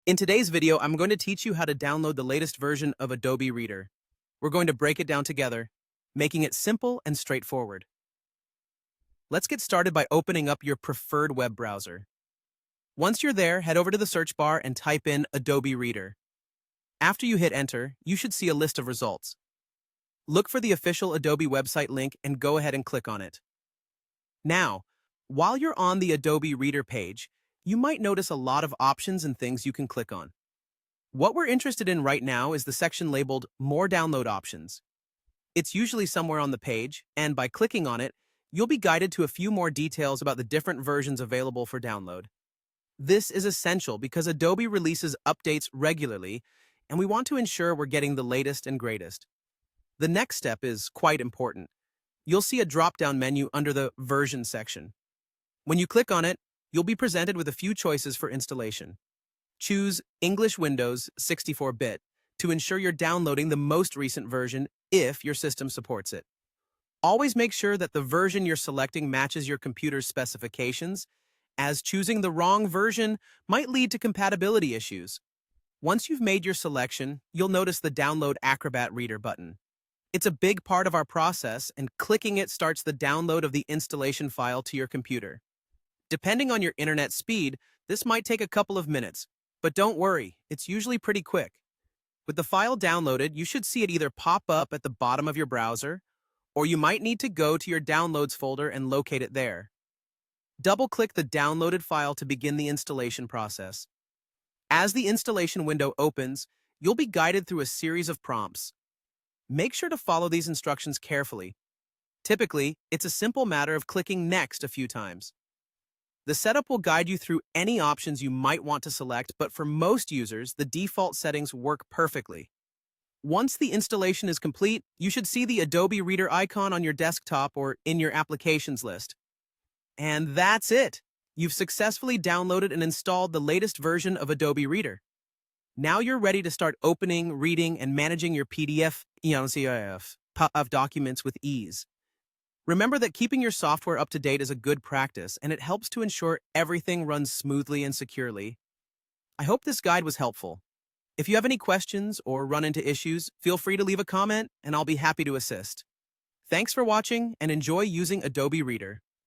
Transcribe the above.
In today's video, I'm going to teach you how to download the latest version of Adobe Reader. We're going to break it down together, making it simple and straightforward. Let's get started by opening up your preferred web browser. Once you're there, head over to the search bar and type in Adobe Reader. After you hit enter, you should see a list of results. Look for the official Adobe website link and go ahead and click on it. Now, while you're on the Adobe Reader page, you might notice a lot of options and things you can click on. What we're interested in right now is the section labeled More Download Options. It's usually somewhere on the page, and by clicking on it, you'll be guided to a few more details about the different versions available for download. This is essential because Adobe releases updates regularly, and we want to ensure we're getting the latest and greatest. The next step is quite important. You'll see a drop-down menu under the Version section. When you click on it, you'll be presented with a few choices for installation. Choose English Windows 64-bit to ensure you're downloading the most recent version if your system supports it. Always make sure that the version you're selecting matches your computer's specifications, as choosing the wrong version might lead to compatibility issues. Once you've made your selection, you'll notice the Download Acrobat Reader button. It's a big part of our process, and clicking it starts the download of the installation file to your computer. Depending on your internet speed, this might take a couple of minutes, but don't worry, it's usually pretty quick. With the file downloaded, you should see it either pop up at the bottom of your browser, or you might need to go to your Downloads folder and locate it there. Double-click the downloaded file to begin the installation process. As the installation window opens, you'll be guided through a series of prompts. Make sure to follow these instructions carefully. Typically, it's a simple matter of clicking Next a few times. The setup will guide you through any options you might want to select, but for most users, the default settings work perfectly. Once the installation is complete, you should see the Adobe Reader icon on your desktop or in your applications list. And that's it! You've successfully downloaded and installed the latest version of Adobe Reader. Now you're ready to start opening, reading, and managing your PDF of documents with ease. Remember that keeping your software up to date is a good practice, and it helps to ensure everything runs smoothly and securely. I hope this guide was helpful. If you have any questions or run into issues, feel free to leave a comment, and I'll be happy to assist. Thanks for watching, and enjoy using Adobe Reader.